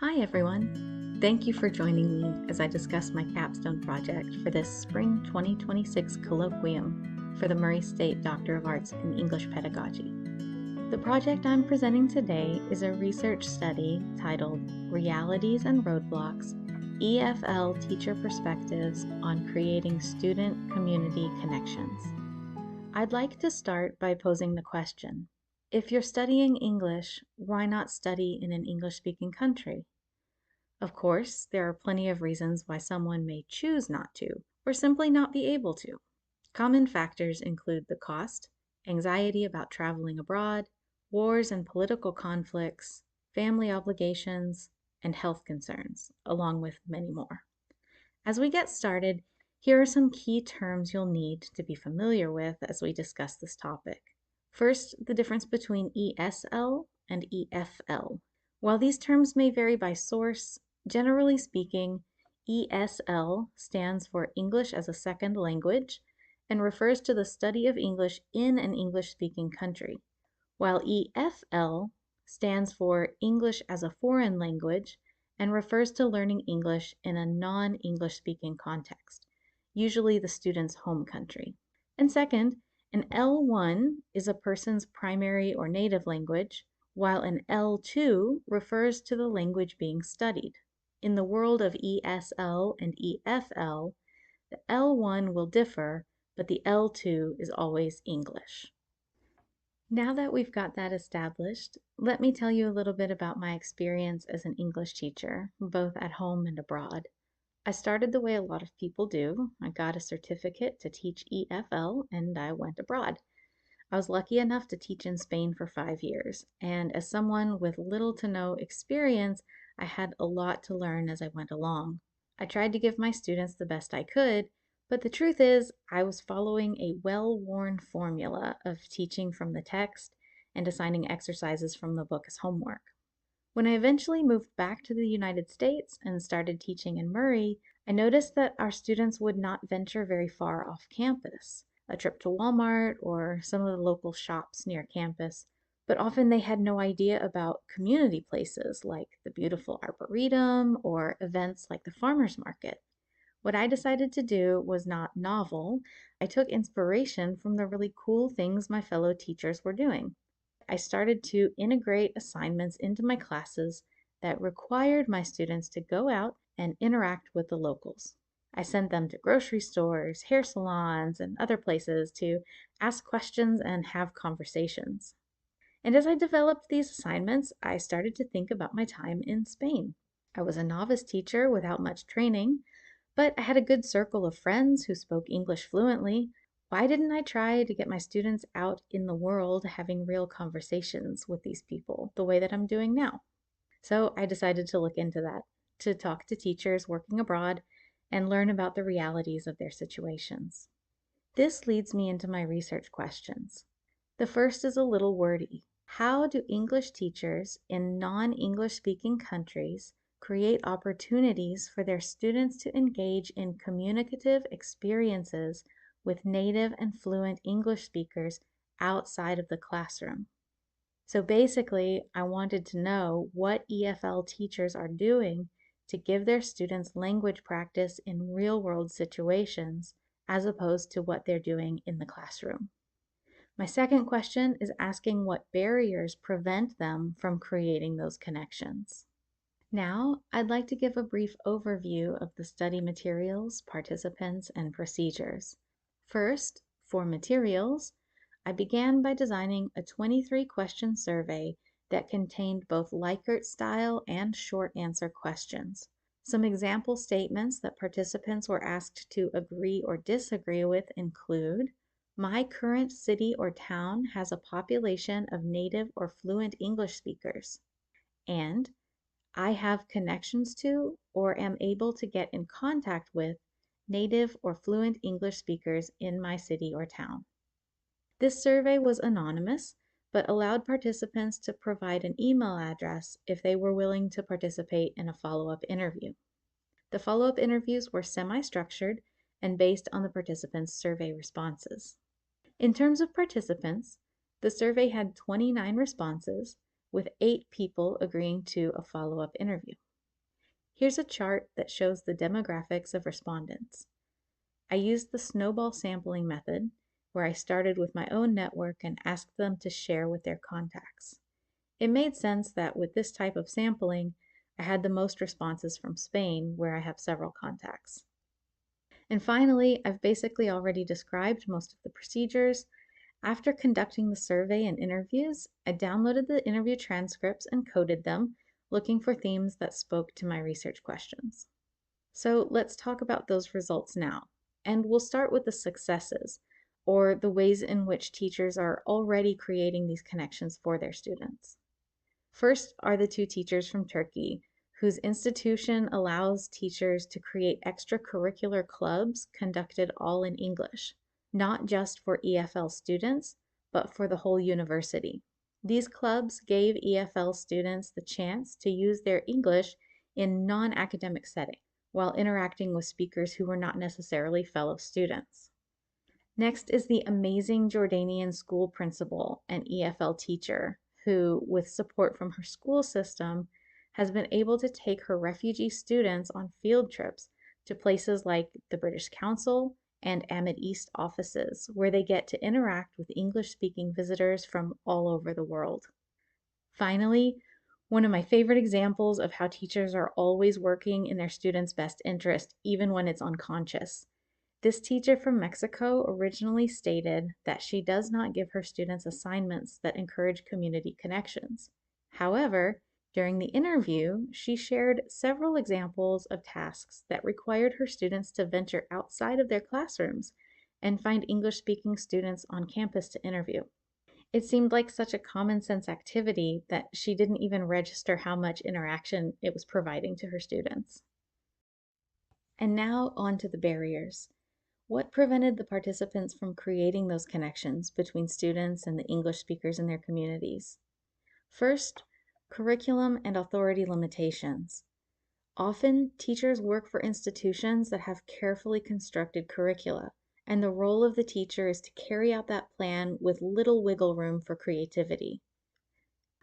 Hi everyone! Thank you for joining me as I discuss my capstone project for this Spring 2026 Colloquium for the Murray State Doctor of Arts in English Pedagogy. The project I'm presenting today is a research study titled Realities and Roadblocks, EFL Teacher Perspectives on Creating Student-Community Connections. I'd like to start by posing the question, if you're studying English, why not study in an English-speaking country? Of course, there are plenty of reasons why someone may choose not to, or simply not be able to. Common factors include the cost, anxiety about traveling abroad, wars and political conflicts, family obligations, and health concerns, along with many more. As we get started, here are some key terms you'll need to be familiar with as we discuss this topic. First, the difference between ESL and EFL. While these terms may vary by source, generally speaking, ESL stands for English as a Second Language and refers to the study of English in an English-speaking country, while EFL stands for English as a Foreign Language and refers to learning English in a non-English speaking context, usually the student's home country. And second, an L1 is a person's primary or native language, while an L2 refers to the language being studied. In the world of ESL and EFL, the L1 will differ, but the L2 is always English. Now that we've got that established, let me tell you a little bit about my experience as an English teacher, both at home and abroad. I started the way a lot of people do. I got a certificate to teach EFL and I went abroad. I was lucky enough to teach in Spain for 5 years, and as someone with little to no experience, I had a lot to learn as I went along. I tried to give my students the best I could, but the truth is, I was following a well-worn formula of teaching from the text and assigning exercises from the book as homework. When I eventually moved back to the United States and started teaching in Murray, I noticed that our students would not venture very far off campus, a trip to Walmart or some of the local shops near campus, but often they had no idea about community places like the beautiful Arboretum or events like the farmers market. What I decided to do was not novel. I took inspiration from the really cool things my fellow teachers were doing. I started to integrate assignments into my classes that required my students to go out and interact with the locals. I sent them to grocery stores, hair salons, and other places to ask questions and have conversations. And as I developed these assignments, I started to think about my time in Spain. I was a novice teacher without much training, but I had a good circle of friends who spoke English fluently. Why didn't I try to get my students out in the world having real conversations with these people the way that I'm doing now? So I decided to look into that, to talk to teachers working abroad and learn about the realities of their situations. This leads me into my research questions. The first is a little wordy. How do English teachers in non-English speaking countries create opportunities for their students to engage in communicative experiences with native and fluent English speakers outside of the classroom? So basically, I wanted to know what EFL teachers are doing to give their students language practice in real-world situations as opposed to what they're doing in the classroom. My second question is asking what barriers prevent them from creating those connections. Now, I'd like to give a brief overview of the study materials, participants, and procedures. First, for materials, I began by designing a 23-question survey that contained both Likert-style and short answer questions. Some example statements that participants were asked to agree or disagree with include, my current city or town has a population of native or fluent English speakers, and I have connections to or am able to get in contact with native or fluent English speakers in my city or town. This survey was anonymous, but allowed participants to provide an email address if they were willing to participate in a follow-up interview. The follow-up interviews were semi-structured and based on the participants' survey responses. In terms of participants, the survey had 29 responses, with 8 people agreeing to a follow-up interview. Here's a chart that shows the demographics of respondents. I used the snowball sampling method, where I started with my own network and asked them to share with their contacts. It made sense that with this type of sampling, I had the most responses from Spain, where I have several contacts. And finally, I've basically already described most of the procedures. After conducting the survey and interviews, I downloaded the interview transcripts and coded them, looking for themes that spoke to my research questions. So let's talk about those results now. And we'll start with the successes, or the ways in which teachers are already creating these connections for their students. First are the two teachers from Turkey, whose institution allows teachers to create extracurricular clubs conducted all in English, not just for EFL students, but for the whole university. These clubs gave EFL students the chance to use their English in non-academic settings, while interacting with speakers who were not necessarily fellow students. Next is the amazing Jordanian school principal and EFL teacher who, with support from her school system, has been able to take her refugee students on field trips to places like the British Council and Amid East offices, where they get to interact with English-speaking visitors from all over the world. Finally, one of my favorite examples of how teachers are always working in their students' best interest, even when it's unconscious. This teacher from Mexico originally stated that she does not give her students assignments that encourage community connections. However, during the interview, she shared several examples of tasks that required her students to venture outside of their classrooms and find English-speaking students on campus to interview. It seemed like such a common sense activity that she didn't even register how much interaction it was providing to her students. And now on to the barriers. What prevented the participants from creating those connections between students and the English speakers in their communities? First, curriculum and authority limitations. Often, teachers work for institutions that have carefully constructed curricula, and the role of the teacher is to carry out that plan with little wiggle room for creativity.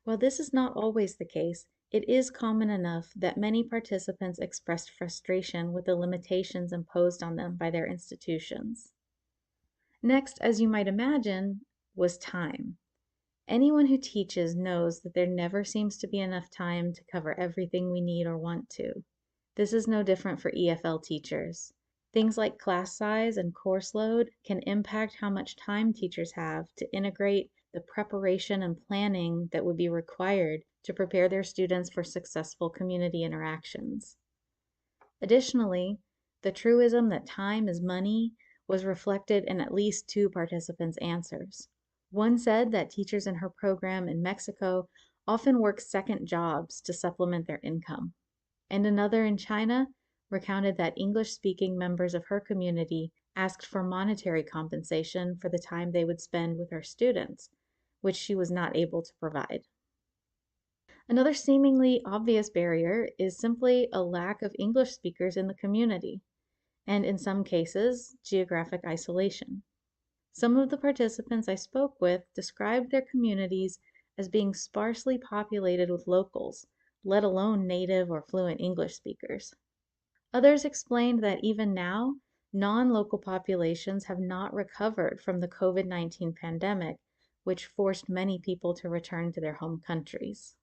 While this is not always the case, it is common enough that many participants expressed frustration with the limitations imposed on them by their institutions. Next, as you might imagine, was time. Anyone who teaches knows that there never seems to be enough time to cover everything we need or want to. This is no different for EFL teachers. Things like class size and course load can impact how much time teachers have to integrate the preparation and planning that would be required to prepare their students for successful community interactions. Additionally, the truism that time is money was reflected in at least two participants' answers. One said that teachers in her program in Mexico often work second jobs to supplement their income. And another in China recounted that English-speaking members of her community asked for monetary compensation for the time they would spend with her students, which she was not able to provide. Another seemingly obvious barrier is simply a lack of English speakers in the community, and in some cases, geographic isolation. Some of the participants I spoke with described their communities as being sparsely populated with locals, let alone native or fluent English speakers. Others explained that even now, non-local populations have not recovered from the COVID-19 pandemic, which forced many people to return to their home countries.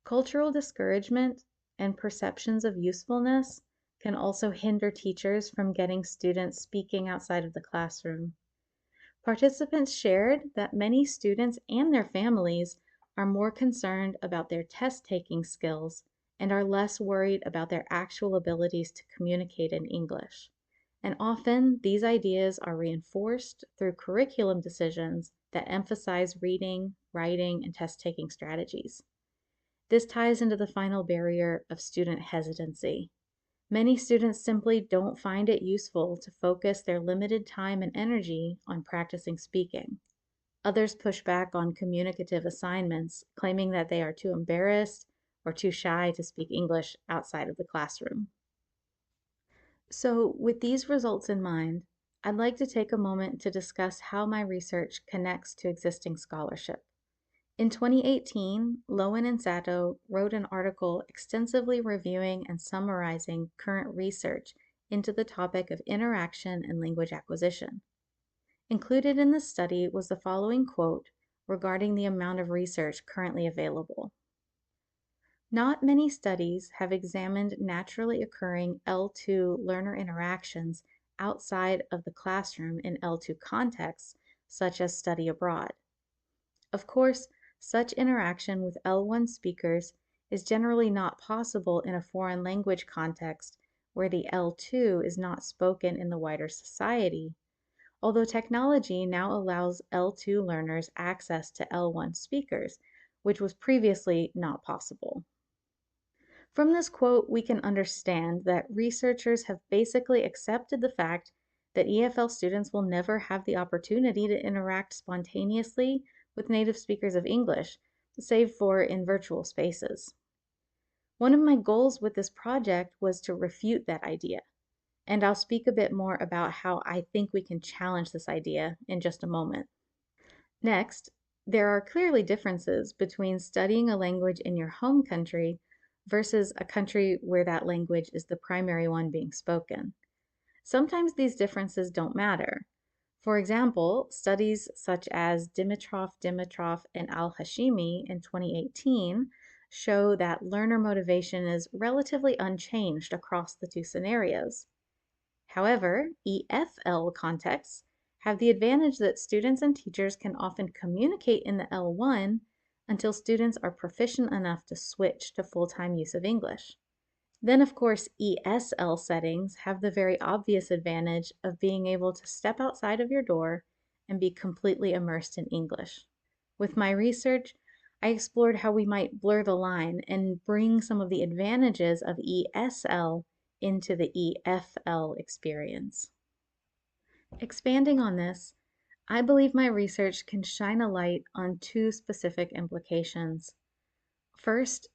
Cultural discouragement and perceptions of usefulness can also hinder teachers from getting students speaking outside of the classroom. Participants shared that many students and their families are more concerned about their test-taking skills and are less worried about their actual abilities to communicate in English. And often, these ideas are reinforced through curriculum decisions that emphasize reading, writing, and test-taking strategies. This ties into the final barrier of student hesitancy. Many students simply don't find it useful to focus their limited time and energy on practicing speaking. Others push back on communicative assignments, claiming that they are too embarrassed or too shy to speak English outside of the classroom. So, with these results in mind, I'd like to take a moment to discuss how my research connects to existing scholarship. In 2018, Lowen and Sato wrote an article extensively reviewing and summarizing current research into the topic of interaction and language acquisition. Included in the study was the following quote regarding the amount of research currently available. Not many studies have examined naturally occurring L2 learner interactions outside of the classroom in L2 contexts, such as study abroad. Of course, such interaction with L1 speakers is generally not possible in a foreign language context where the L2 is not spoken in the wider society, although technology now allows L2 learners access to L1 speakers, which was previously not possible. From this quote, we can understand that researchers have basically accepted the fact that EFL students will never have the opportunity to interact spontaneously with native speakers of English, save for in virtual spaces. One of my goals with this project was to refute that idea, and I'll speak a bit more about how I think we can challenge this idea in just a moment. Next, there are clearly differences between studying a language in your home country versus a country where that language is the primary one being spoken. Sometimes these differences don't matter. For example, studies such as Dimitrov, and Al-Hashimi in 2018 show that learner motivation is relatively unchanged across the two scenarios. However, EFL contexts have the advantage that students and teachers can often communicate in the L1 until students are proficient enough to switch to full-time use of English. Then, of course, ESL settings have the very obvious advantage of being able to step outside of your door and be completely immersed in English. With my research, I explored how we might blur the line and bring some of the advantages of ESL into the EFL experience. Expanding on this, I believe my research can shine a light on two specific implications. First,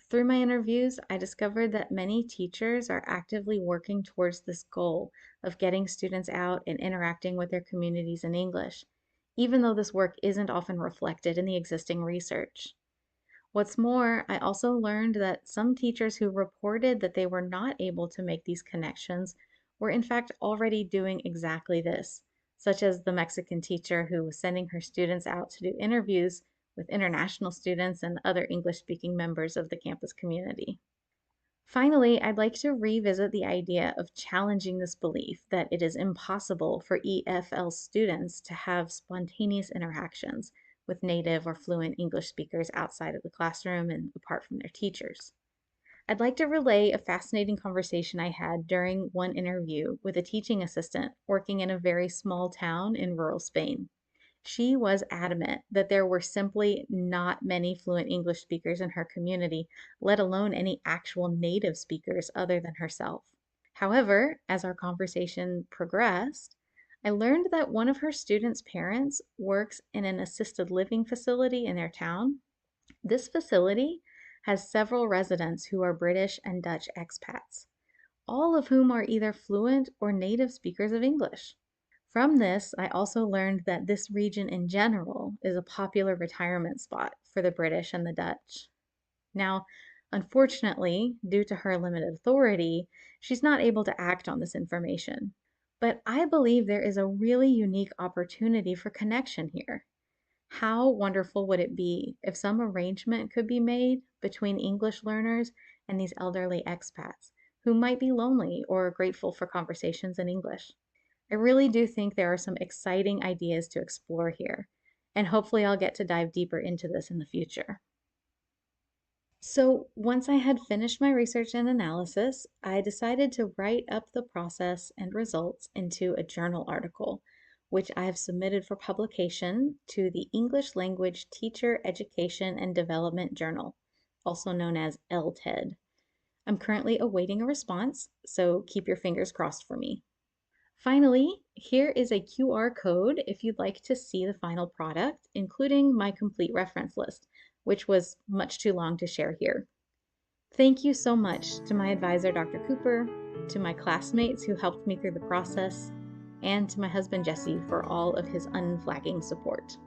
through my interviews, I discovered that many teachers are actively working towards this goal of getting students out and interacting with their communities in English, even though this work isn't often reflected in the existing research. What's more, I also learned that some teachers who reported that they were not able to make these connections were in fact already doing exactly this, such as the Mexican teacher who was sending her students out to do interviews with international students and other English-speaking members of the campus community. Finally, I'd like to revisit the idea of challenging this belief that it is impossible for EFL students to have spontaneous interactions with native or fluent English speakers outside of the classroom and apart from their teachers. I'd like to relay a fascinating conversation I had during one interview with a teaching assistant working in a very small town in rural Spain. She was adamant that there were simply not many fluent English speakers in her community, let alone any actual native speakers other than herself. However, as our conversation progressed, I learned that one of her students' parents works in an assisted living facility in their town. This facility has several residents who are British and Dutch expats, all of whom are either fluent or native speakers of English. From this, I also learned that this region in general is a popular retirement spot for the British and the Dutch. Now, unfortunately, due to her limited authority, she's not able to act on this information. But I believe there is a really unique opportunity for connection here. How wonderful would it be if some arrangement could be made between English learners and these elderly expats who might be lonely or grateful for conversations in English? I really do think there are some exciting ideas to explore here, and hopefully I'll get to dive deeper into this in the future. So once I had finished my research and analysis, I decided to write up the process and results into a journal article, which I have submitted for publication to the English Language Teacher Education and Development Journal, also known as LTED. I'm currently awaiting a response, so keep your fingers crossed for me. Finally, here is a QR code if you'd like to see the final product, including my complete reference list, which was much too long to share here. Thank you so much to my advisor, Dr. Cooper, to my classmates who helped me through the process, and to my husband, Jesse, for all of his unflagging support.